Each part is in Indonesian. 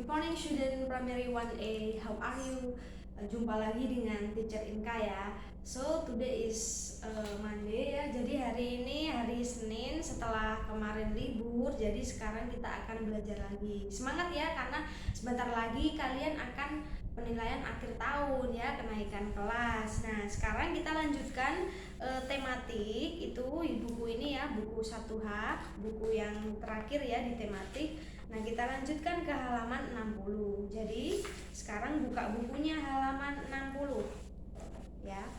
Good morning student primary 1A, how are you? Jumpa lagi dengan teacher Inka ya. So today is Monday ya. Jadi hari ini hari Senin setelah kemarin libur. Jadi sekarang kita akan belajar lagi. Semangat ya, karena sebentar lagi kalian akan penilaian akhir tahun ya, kenaikan kelas. Nah sekarang kita lanjutkan tematik itu buku ini ya, buku 1H, buku yang terakhir ya di tematik. Nah kita lanjutkan ke halaman 60. Jadi sekarang buka bukunya halaman 60 ya.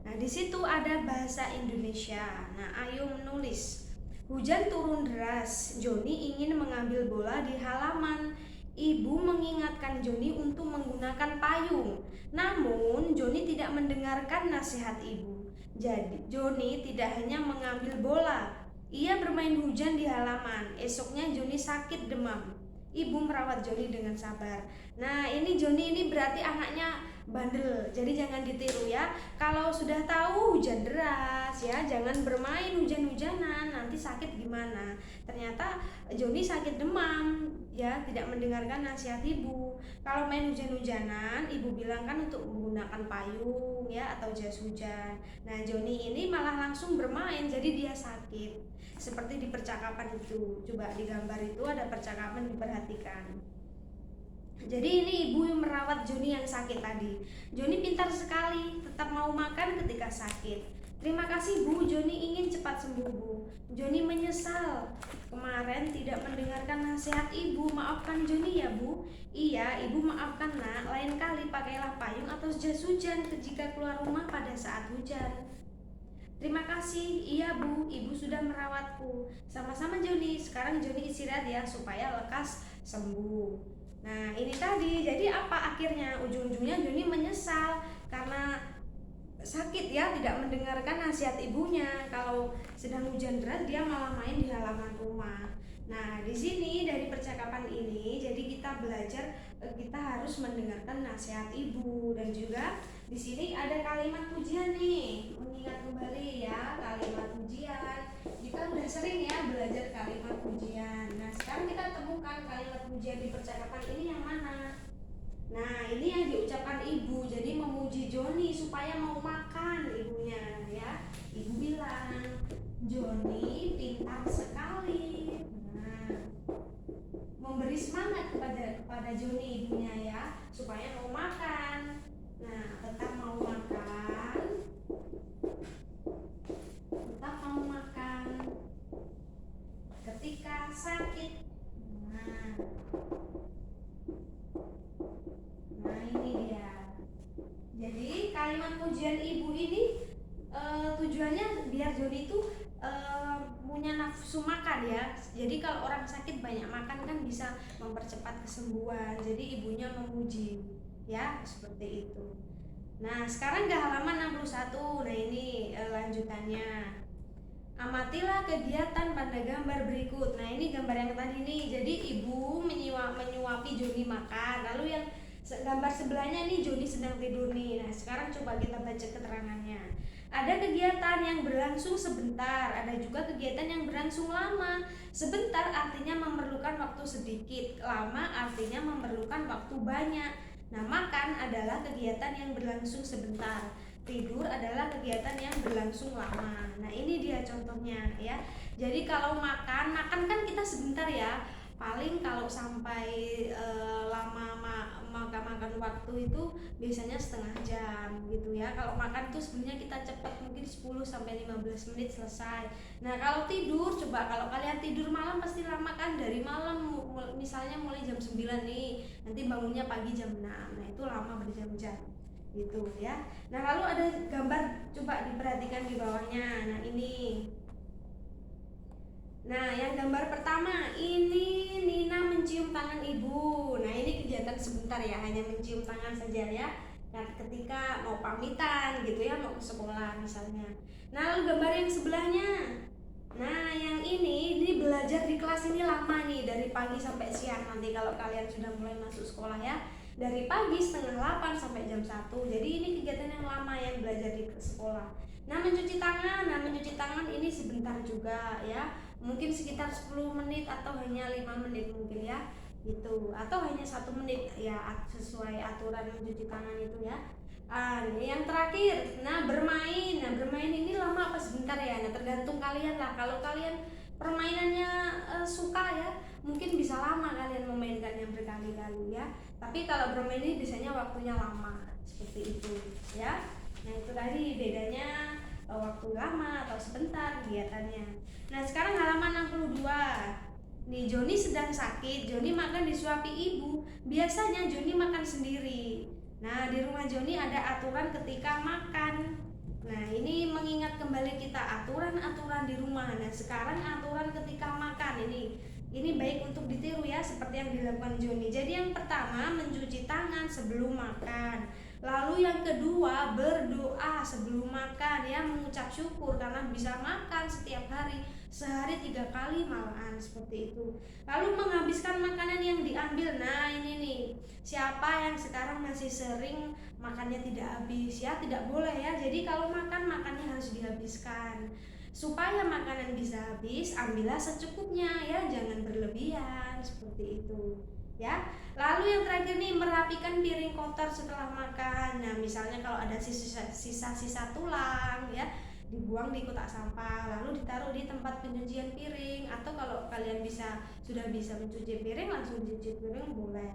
Nah di situ ada bahasa Indonesia. Nah ayo menulis. Hujan turun deras. Joni ingin mengambil bola di halaman. Ibu mengingatkan Joni untuk menggunakan payung. Namun Joni tidak mendengarkan nasihat ibu. Jadi Joni tidak hanya mengambil bola, ia bermain hujan di halaman. Esoknya Joni sakit demam. Ibu merawat Joni dengan sabar. Nah ini Joni ini berarti anaknya bandel. Jadi jangan ditiru ya. Kalau sudah tahu hujan deras ya, jangan bermain hujan-hujanan, nanti sakit gimana. Ternyata Joni sakit demam ya, tidak mendengarkan nasihat ibu. Kalau main hujan-hujanan, ibu bilang kan untuk menggunakan payung ya atau jas hujan. Nah Joni ini malah langsung bermain, jadi dia sakit. Seperti di percakapan itu, coba di gambar itu ada percakapan, diperhatikan. Jadi ini ibu yang merawat Joni yang sakit tadi. Joni pintar sekali, tetap mau makan ketika sakit. Terima kasih Bu, Joni ingin cepat sembuh Bu. Joni menyesal kemarin tidak mendengarkan nasihat ibu. Maafkan Joni ya Bu. Iya, ibu maafkan nak. Lain kali pakailah payung atau jas hujan jika keluar rumah pada saat hujan. Terima kasih, iya Bu, ibu sudah merawatku. Sama-sama Joni, sekarang Joni istirahat ya supaya lekas sembuh. Nah ini tadi, jadi apa akhirnya? Ujung-ujungnya Joni menyesal karena sakit ya, tidak mendengarkan nasihat ibunya. Kalau sedang hujan deras dia malah main di halaman rumah. Nah di sini dari percakapan ini, jadi kita belajar kita harus mendengarkan nasihat ibu. Dan juga di sini ada kalimat pujian nih, mengingat kembali ya kalimat pujian. Kita udah sering ya belajar kalimat pujian. Nah sekarang kita temukan kalimat pujian di percakapan ini yang mana. Nah ini yang diucapkan ibu, jadi memuji Joni supaya mau makan ibunya ya. Ibu bilang, Joni pintar sekali. Nah, memberi semangat kepada Joni ibunya ya, supaya mau makan. Nah, tetap mau makan. Tetap mau makan ketika sakit. Nah ini dia. Jadi kalimat pujian ibu ini tujuannya biar Joni itu punya nafsu makan ya. Jadi kalau orang sakit banyak makan kan bisa mempercepat kesembuhan. Jadi ibunya memuji ya, seperti itu. Nah sekarang ke halaman 61. Nah ini lanjutannya. Amatilah kegiatan pada gambar berikut. Nah ini gambar yang tadi nih. Jadi ibu menyuapi Joni makan. Lalu yang gambar sebelahnya nih Joni sedang tidur nih. Nah sekarang coba kita baca keterangannya. Ada kegiatan yang berlangsung sebentar, ada juga kegiatan yang berlangsung lama. Sebentar artinya memerlukan waktu sedikit, lama artinya memerlukan waktu banyak. Nah makan adalah kegiatan yang berlangsung sebentar, tidur adalah kegiatan yang berlangsung lama. Nah ini dia contohnya ya. Jadi kalau makan kan kita sebentar ya. Paling kalau sampai lama makan waktu itu biasanya setengah jam gitu ya. Kalau makan tuh sebenarnya kita cepat, mungkin 10 sampai 15 menit selesai. Nah, kalau tidur, coba kalau kalian tidur malam pasti lama kan, dari malam misalnya mulai jam 9 nih, nanti bangunnya pagi jam 6. Nah, itu lama berjam-jam gitu ya. Nah, lalu ada gambar, coba diperhatikan di bawahnya. Nah, ini. Nah, yang gambar pertama ini Nina mencium tangan ibu. Nah, ini kegiatan sebentar ya, hanya mencium tangan saja ya. Nah, ketika mau pamitan gitu ya, mau ke sekolah misalnya. Nah, lalu gambar yang sebelahnya. Nah, yang ini belajar di kelas ini lama nih, dari pagi sampai siang nanti kalau kalian sudah mulai masuk sekolah ya. Dari pagi setengah 8 sampai jam 1. Jadi ini kegiatan yang lama yang belajar di sekolah. Nah, mencuci tangan ini sebentar juga ya. Mungkin sekitar 10 menit atau hanya 5 menit mungkin ya. gitu, atau hanya 1 menit ya sesuai aturan mencuci tangan itu ya. Yang terakhir, bermain ini lama apa sebentar ya, nah tergantung kalian lah. Kalau kalian permainannya suka ya, mungkin bisa lama kalian memainkan yang berkali-kali ya. Tapi kalau bermain ini biasanya waktunya lama, seperti itu ya. Nah itu tadi bedanya waktu lama atau sebentar kegiatannya. Nah sekarang halaman 62. Nih Joni sedang sakit, Joni makan disuapi ibu. Biasanya Joni makan sendiri. Nah di rumah Joni ada aturan ketika makan. Nah ini mengingat kembali kita aturan-aturan di rumah. Nah sekarang aturan ketika makan ini baik untuk ditiru ya, seperti yang dilakukan Joni. Jadi yang pertama mencuci tangan sebelum makan. Lalu yang kedua berdoa sebelum makan ya, mengucap syukur karena bisa makan setiap hari, sehari 3 kali malahan seperti itu. Lalu menghabiskan makanan yang diambil. Nah ini nih, siapa yang sekarang masih sering makannya tidak habis ya, tidak boleh ya. Jadi kalau makannya harus dihabiskan. Supaya makanan bisa habis, ambillah secukupnya ya, jangan berlebihan seperti itu ya. Lalu yang terakhir nih, merapikan piring kotor setelah makan. Nah misalnya kalau ada sisa-sisa tulang ya, dibuang di kotak sampah, lalu ditaruh di tempat pencucian piring. Atau kalau kalian sudah bisa mencuci piring, langsung cuci piring boleh.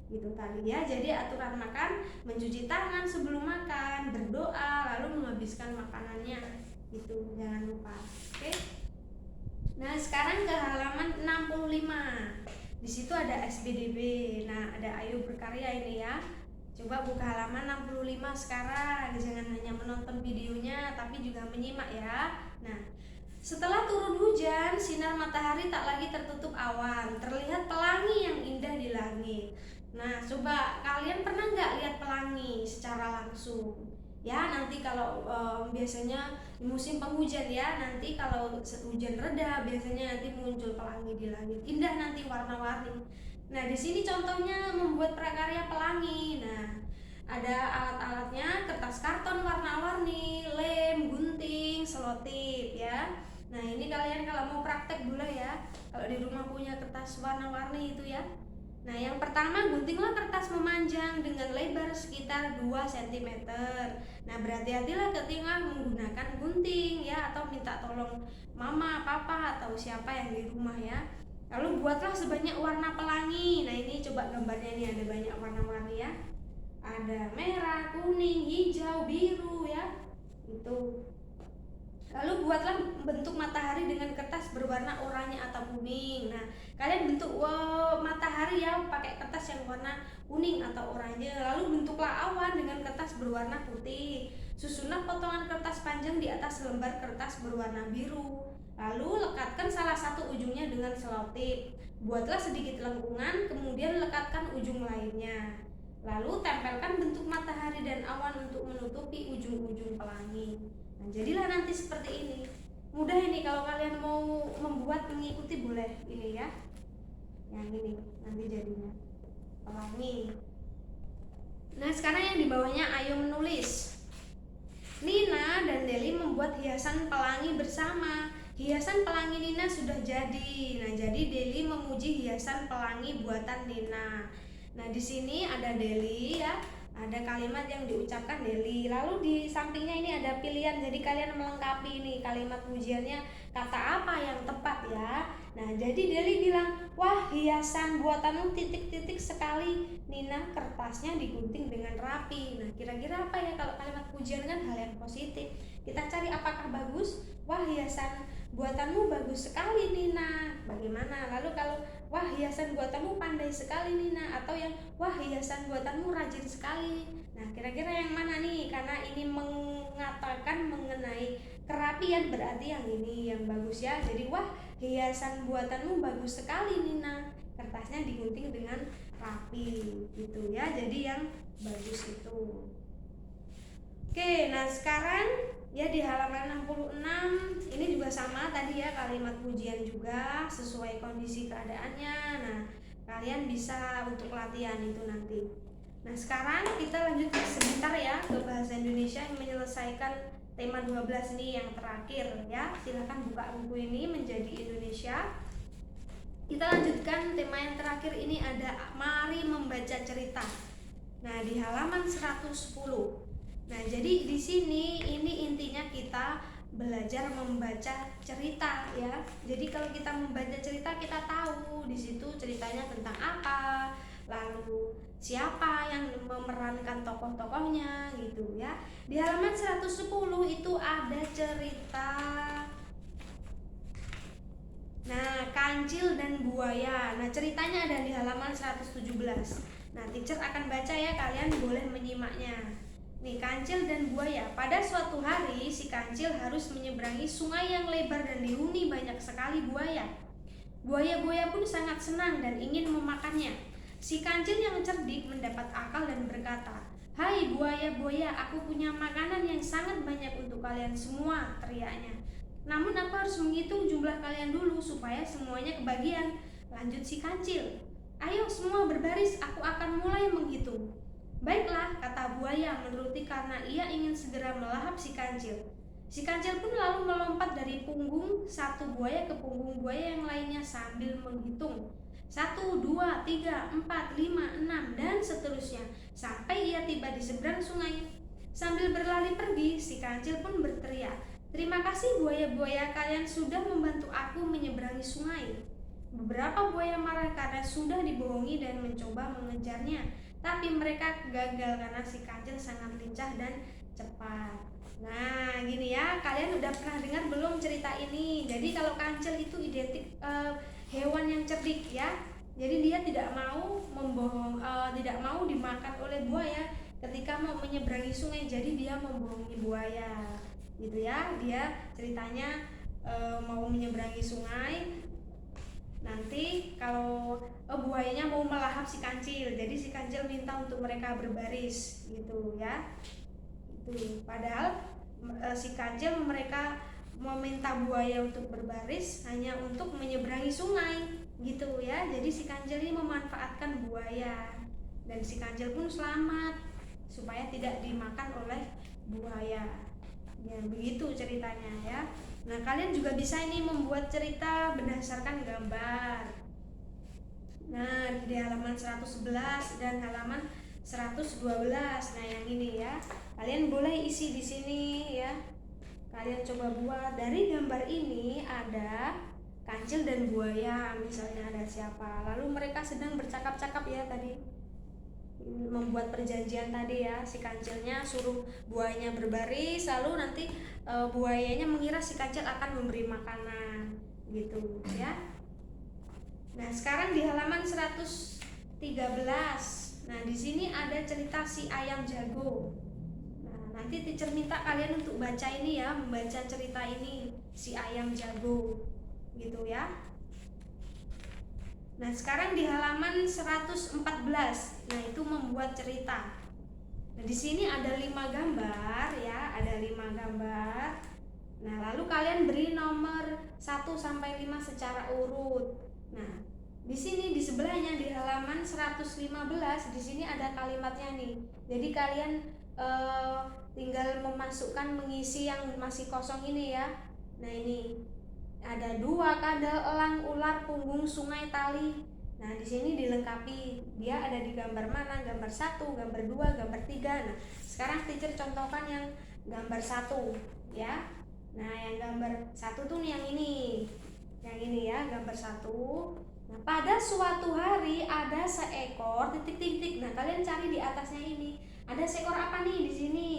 Itu tadi ya. Jadi aturan makan, mencuci tangan sebelum makan, berdoa, lalu menghabiskan makanannya. Itu jangan lupa. Oke. Nah sekarang ke halaman 65. Di situ ada SBDB. Nah ada Ayo Berkarya ini ya. Coba buka halaman 65 sekarang. Jangan hanya menonton videonya, tapi juga menyimak ya. Nah setelah turun hujan, sinar matahari tak lagi tertutup awan. Terlihat pelangi yang indah di langit. Nah coba kalian pernah nggak lihat pelangi secara langsung? Ya nanti kalau biasanya di musim penghujan ya, nanti kalau hujan reda biasanya nanti muncul pelangi di langit, indah nanti warna-warni. Nah di sini contohnya membuat prakarya pelangi. Nah ada alat-alatnya, kertas karton warna-warni, lem, gunting, selotip ya. Nah ini kalian kalau mau praktek boleh ya, kalau di rumah punya kertas warna-warni itu ya. Nah yang pertama, guntinglah kertas memanjang dengan lebar sekitar 2 cm. Nah berhati-hatilah ketika menggunakan gunting ya, atau minta tolong mama, papa, atau siapa yang di rumah ya. Lalu buatlah sebanyak warna pelangi. Nah ini coba gambarnya, ini ada banyak warna-warni ya. Ada merah, kuning, hijau, biru ya. Itu. Lalu buatlah bentuk matahari dengan kertas berwarna oranye atau kuning. Nah, kalian bentuk matahari ya pakai kertas yang warna kuning atau oranye. Lalu bentuklah awan dengan kertas berwarna putih. Susunlah potongan kertas panjang di atas lembar kertas berwarna biru. Lalu lekatkan salah satu ujungnya dengan selotip. Buatlah sedikit lengkungan, kemudian lekatkan ujung lainnya. Lalu tempelkan bentuk matahari dan awan untuk menutupi ujung-ujung pelangi. Nah, jadilah nanti seperti ini. Mudah ini, kalau kalian mau membuat, mengikuti boleh ini ya. Yang ini nanti jadinya pelangi. Nah, sekarang yang di bawahnya Ayo menulis. Nina dan Deli membuat hiasan pelangi bersama. Hiasan pelangi Nina sudah jadi. Nah, jadi Deli memuji hiasan pelangi buatan Nina. Nah, di sini ada Deli ya. Ada kalimat yang diucapkan Deli. Lalu di sampingnya ini ada pilihan. Jadi kalian melengkapi ini kalimat pujiannya, kata apa yang tepat ya. Nah, jadi Deli bilang, "Wah, hiasan buatanmu titik-titik sekali, Nina, kertasnya digunting dengan rapi." Nah, kira-kira apa ya kalau kalimat pujian kan hal yang positif. Kita cari apakah bagus? Wah, hiasan buatanmu bagus sekali, Nina. Bagaimana? Lalu kalau wah, hiasan buatanmu pandai sekali, Nina, atau yang wah, hiasan buatanmu rajin sekali. Nah, kira-kira yang mana nih? Karena ini mengatakan mengenai kerapian, berarti yang ini yang bagus ya. Jadi wah, hiasan buatanmu bagus sekali, Nina. Kertasnya digunting dengan rapi gitu ya. Jadi yang bagus itu. Oke, nah sekarang ya di halaman 66 ini juga sama tadi ya, kalimat pujian juga sesuai kondisi keadaannya. Nah, kalian bisa untuk latihan itu nanti. Nah, sekarang kita lanjut sebentar ya ke bahasa Indonesia yang menyelesaikan tema 12 ini yang terakhir ya. Silakan buka buku ini, Menjadi Indonesia. Kita lanjutkan tema yang terakhir, ini ada mari membaca cerita. Nah, di halaman 110. Nah, jadi di sini ini intinya kita belajar membaca cerita ya. Jadi kalau kita membaca cerita, kita tahu di situ ceritanya tentang apa, lalu siapa yang memerankan tokoh-tokohnya gitu ya. Di halaman 110 itu ada cerita Kancil dan Buaya. Nah, ceritanya ada di halaman 117. Nah, teacher akan baca ya, kalian boleh menyimaknya. Nih, Kancil dan Buaya. Pada suatu hari, si Kancil harus menyeberangi sungai yang lebar dan dihuni banyak sekali buaya. Buaya-buaya pun sangat senang dan ingin memakannya. Si Kancil yang cerdik mendapat akal dan berkata, "Hai buaya-buaya, aku punya makanan yang sangat banyak untuk kalian semua," teriaknya. "Namun aku harus menghitung jumlah kalian dulu supaya semuanya kebagian," lanjut si Kancil. "Ayo semua berbaris, aku akan mulai menghitung." "Baiklah," kata buaya menuruti karena ia ingin segera melahap si Kancil. Si Kancil pun lalu melompat dari punggung satu buaya ke punggung buaya yang lainnya sambil menghitung. 1, 2, 3, 4, 5, 6, dan seterusnya sampai ia tiba di seberang sungai. Sambil berlari pergi, si Kancil pun berteriak, "Terima kasih buaya-buaya, kalian sudah membantu aku menyeberangi sungai." Beberapa buaya marah karena sudah dibohongi dan mencoba mengejarnya, tapi mereka gagal karena si Kancil sangat lincah dan cepat. Nah, gini ya, kalian udah pernah dengar belum cerita ini? Jadi kalau Kancil itu identik hewan yang cerdik ya. Jadi dia tidak mau tidak mau dimakan oleh buaya ketika mau menyeberangi sungai. Jadi dia membohongi buaya, gitu ya. Dia ceritanya mau menyeberangi sungai. Nanti kalau buayanya mau melahap si Kancil, jadi si Kancil minta untuk mereka berbaris, gitu ya. Itu padahal si Kancil mereka meminta buaya untuk berbaris hanya untuk menyeberangi sungai, gitu ya. Jadi si Kancil ini memanfaatkan buaya dan si Kancil pun selamat supaya tidak dimakan oleh buaya. Ya, begitu ceritanya ya. Nah, kalian juga bisa ini membuat cerita berdasarkan gambar. Nah, di halaman 111 dan halaman 112. Nah, yang ini ya. Kalian boleh isi di sini ya. Kalian coba buat. Dari gambar ini ada Kancil dan buaya, misalnya ada siapa. Lalu mereka sedang bercakap-cakap ya tadi. Membuat perjanjian tadi ya, si Kancilnya suruh buayanya berbaris, lalu nanti buayanya mengira si Kancil akan memberi makanan, gitu ya. Nah, sekarang di halaman 113. Nah, di sini ada cerita si ayam jago. Nah, nanti teacher minta kalian untuk baca ini ya, membaca cerita ini, si ayam jago, gitu ya. Nah, sekarang di halaman 114. Nah, itu membuat cerita. Nah, di sini ada 5 gambar ya, ada 5 gambar. Nah, lalu kalian beri nomor 1 sampai 5 secara urut. Nah, di sini di sebelahnya di halaman 115, di sini ada kalimatnya nih. Jadi kalian tinggal memasukkan, mengisi yang masih kosong ini ya. Nah, ini ada 2 kadal, elang, ular, punggung, sungai, tali. Nah, di sini dilengkapi. Dia ada di gambar mana? Gambar 1, gambar 2, gambar 3. Nah, sekarang teacher contohkan yang gambar 1 ya. Nah, yang gambar 1 tuh yang ini. Yang ini ya, gambar 1. Nah, pada suatu hari ada seekor titik-titik. Nah, kalian cari di atasnya ini. Ada seekor apa nih di sini?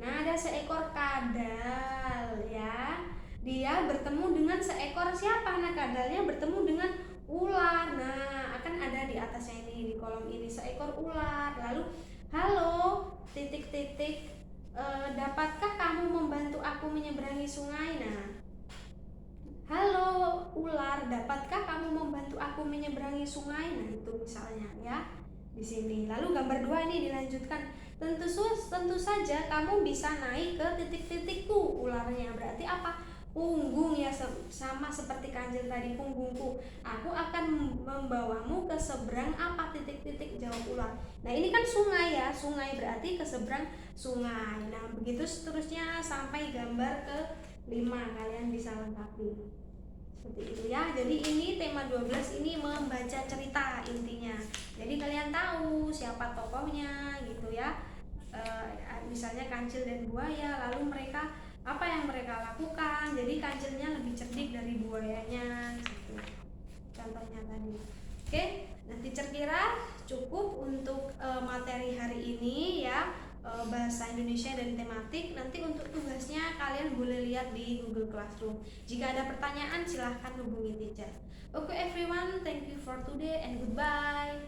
Nah, ada seekor kadal ya. Dia bertemu dengan seekor siapa? Nah, kadalnya bertemu dengan ular. Nah, akan ada di atasnya ini, di kolom ini, seekor ular. Lalu, "Halo, titik-titik, dapatkah kamu membantu aku menyeberangi sungai?" Nah, "Halo ular, dapatkah kamu membantu aku menyeberangi sungai?" Nah, itu misalnya ya di sini. Lalu gambar 2 ini dilanjutkan. Tentu saja kamu bisa naik ke titik-titikku," ularnya. Berarti apa? Punggung ya, sama seperti Kancil tadi, punggungku. "Aku akan membawamu ke seberang apa titik-titik," jawab ular. Nah, ini kan sungai ya, sungai berarti ke seberang sungai. Nah, begitu seterusnya sampai gambar ke 5 kalian bisa lengkapi. Seperti itu ya. Jadi ini tema 12 ini membaca cerita intinya. Jadi kalian tahu siapa tokohnya gitu ya. Misalnya kancil dan buaya, lalu mereka apa yang mereka lakukan. Jadi kancilnya lebih cerdik dari buayanya gitu. Contohnya tadi. Oke, nah teacher kira cukup untuk materi hari ini ya, bahasa Indonesia dan tematik. Nanti untuk tugasnya kalian boleh lihat di Google Classroom. Jika ada pertanyaan silahkan hubungi teacher. Okay everyone, thank you for today and goodbye.